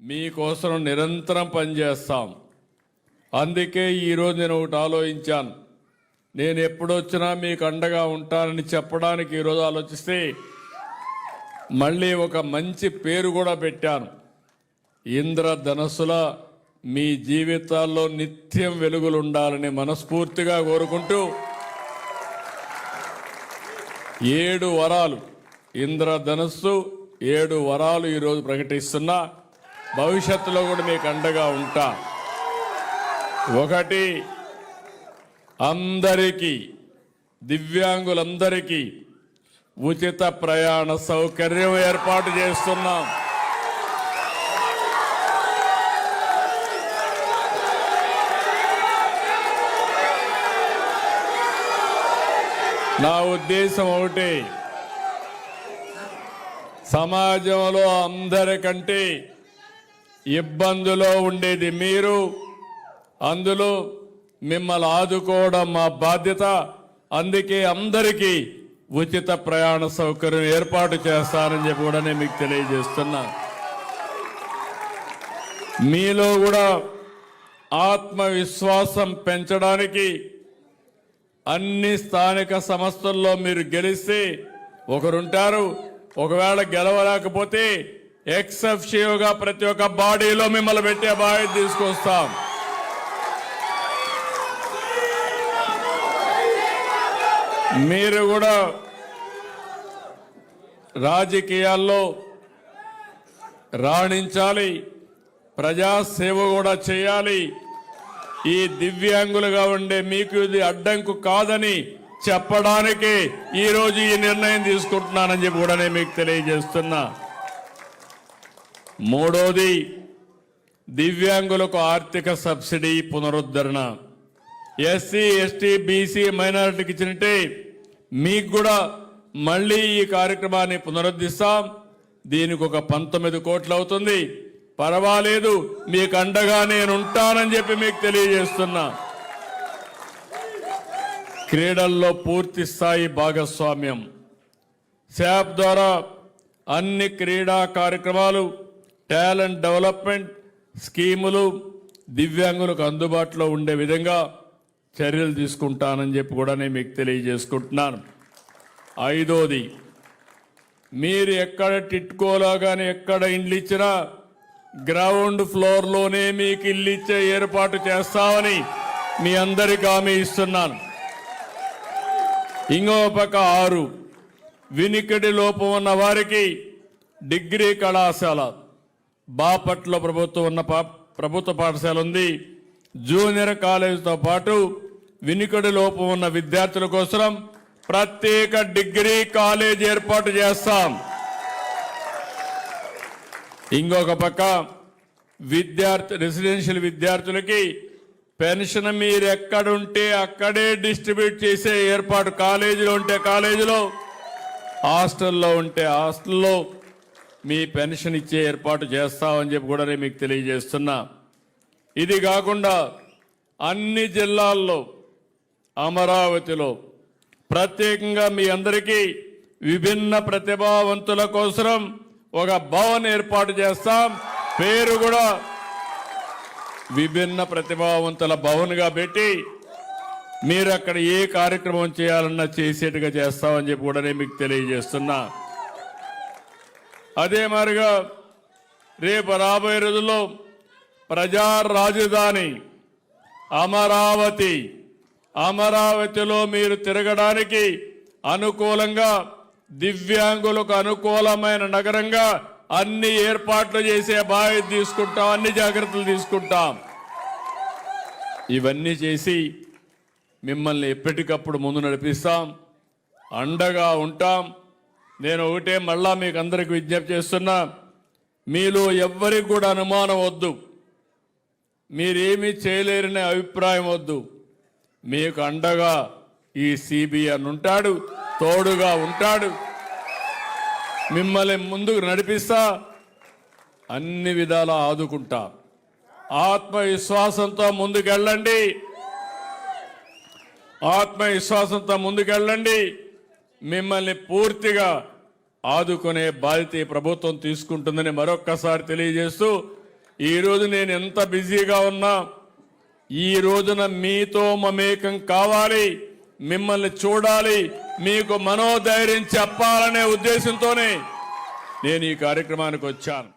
మీకోసం నిరంతరం పనిచేస్తాం. అందుకే ఈరోజు నేను ఒకటి ఆలోచించాను. నేను ఎప్పుడొచ్చినా మీకు అండగా ఉంటానని చెప్పడానికి ఈరోజు ఆలోచిస్తే మళ్ళీ ఒక మంచి పేరు కూడా పెట్టాను. ఇంద్రధనస్సుల మీ జీవితాల్లో నిత్యం వెలుగులు ఉండాలని మనస్ఫూర్తిగా కోరుకుంటూ 7 వరాలు ఇంద్రధనస్సు 7 వరాలు ఈరోజు ప్రకటిస్తున్నా. భవిష్యత్తులో కూడా మీకు అండగా ఉంటా. 1, అందరికీ దివ్యాంగులందరికీ ఉచిత ప్రయాణ సౌకర్యం ఏర్పాటు చేస్తున్నాం. నా ఉద్దేశం ఒకటి, సమాజంలో అందరికంటే ఇబ్బందులో ఉండేది మీరు. అందులో మిమ్మల్ని ఆదుకోవడం మా బాధ్యత. అందుకే అందరికీ ఉచిత ప్రయాణ సౌకర్యం ఏర్పాటు చేస్తానని చెప్పి కూడా నేను మీకు తెలియజేస్తున్నా. మీలో కూడా ఆత్మవిశ్వాసం పెంచడానికి అన్ని స్థానిక సంస్థల్లో మీరు గెలిస్తే ఒకరుంటారు. ఒకవేళ గెలవలేకపోతే ఎక్సెఫ్షియోగా ప్రతి ఒక్క బాడీలో మిమ్మల్ని పెట్టే బాధ్యత తీసుకొస్తాం. మీరు కూడా రాజకీయాల్లో రాణించాలి, ప్రజాసేవ కూడా చేయాలి. ఈ దివ్యాంగులుగా ఉండే మీకు ఇది అడ్డంకు కాదని చెప్పడానికి ఈరోజు ఈ నిర్ణయం తీసుకుంటున్నానని చెప్పి కూడా నేను మీకు తెలియజేస్తున్నా. 3వది, దివ్యాంగులకు ఆర్థిక సబ్సిడీ పునరుద్ధరణ. ఎస్సీ, ఎస్టీ, బీసీ, మైనారిటీకి ఇచ్చినట్టే మీకు కూడా మళ్ళీ ఈ కార్యక్రమాన్ని పునరుద్ధరిస్తాం. దీనికి ఒక 19 కోట్లు అవుతుంది. పర్వాలేదు, మీకు అండగా నేను ఉంటానని చెప్పి మీకు తెలియజేస్తున్నా. క్రీడల్లో పూర్తి స్థాయి భాగస్వామ్యం. శాప్ ద్వారా అన్ని క్రీడా కార్యక్రమాలు, టాలెంట్ డెవలప్మెంట్ స్కీములు దివ్యాంగులకు అందుబాటులో ఉండే విధంగా చర్యలు తీసుకుంటానని చెప్పి కూడా నేను మీకు తెలియజేసుకుంటున్నాను. 5వది, మీరు ఎక్కడ టిట్కోలో కానీ ఎక్కడ ఇండ్లు ఇచ్చినా గ్రౌండ్ ఫ్లోర్లోనే మీకు ఇల్లు ఇచ్చే ఏర్పాటు చేస్తామని మీ అందరికీ హామీ ఇస్తున్నాను. ఇంకో పక్క 6, వినికిడి లోపం ఉన్న వారికి డిగ్రీ కళాశాల. బాపట్ల ప్రభుత్వ పాఠశాల ఉంది. జూనియర్ కాలేజీతో పాటు వినికిడి లోపం ఉన్న విద్యార్థుల కోసం ప్రత్యేక డిగ్రీ కాలేజ్ ఏర్పాటు చేస్తాం. ఇంకొక పక్క రెసిడెన్షియల్ విద్యార్థులకి పెన్షన్ మీరు ఎక్కడుంటే అక్కడే డిస్ట్రిబ్యూట్ చేసే ఏర్పాటు, కాలేజీలో ఉంటే కాలేజీలో, హాస్టల్లో ఉంటే హాస్టల్లో మీ పెన్షన్ ఇచ్చే ఏర్పాటు చేస్తామని చెప్పి కూడా నేను మీకు తెలియజేస్తున్నా. ఇది కాకుండా అన్ని జిల్లాల్లో, అమరావతిలో ప్రత్యేకంగా మీ అందరికీ విభిన్న ప్రతిభావంతుల కోసం ఒక భవన్ ఏర్పాటు చేస్తాం. పేరు కూడా విభిన్న ప్రతిభావంతుల భవన్గా పెట్టి మీరు అక్కడ ఏ కార్యక్రమం చేయాలన్నా చేసేట్టుగా చేస్తామని చెప్పి కూడా నేను మీకు తెలియజేస్తున్నా. అదే మాదిరిగా రేపు రాబోయే రోజుల్లో ప్రజా రాజధాని అమరావతి, అమరావతిలో మీరు తిరగడానికి అనుకూలంగా, దివ్యాంగులకు అనుకూలమైన నగరంగా అన్ని ఏర్పాట్లు చేసే బాధ్యత తీసుకుంటాం, అన్ని జాగ్రత్తలు తీసుకుంటాం. ఇవన్నీ చేసి మిమ్మల్ని ఎప్పటికప్పుడు ముందు నడిపిస్తాం, అండగా ఉంటాం. నేను ఒకటే మళ్ళా మీకు అందరికి విజ్ఞప్తి చేస్తున్నా, మీలో ఎవ్వరికి కూడా అనుమానం వద్దు, మీరేమీ చేయలేరనే అభిప్రాయం వద్దు. మీకు అండగా ఈ సిబిఎన్ ఉంటాడు, తోడుగా ఉంటాడు, మిమ్మల్ని ముందుకు నడిపిస్తా, అన్ని విధాలా ఆదుకుంటా. ఆత్మవిశ్వాసంతో ముందుకెళ్ళండి, ఆత్మవిశ్వాసంతో ముందుకెళ్ళండి. మిమ్మల్ని పూర్తిగా ఆదుకునే బాధ్యత ప్రభుత్వం తీసుకుంటుందని మరొక్కసారి తెలియజేస్తూ ఈరోజు నేను ఎంత బిజీగా ఉన్నా ఈ రోజున మీతో మమేకం కావాలి, మిమ్మల్ని చూడాలి, మీకు మనోధైర్యం చెప్పాలనే ఉద్దేశంతోనే నేను ఈ కార్యక్రమానికి వచ్చాను.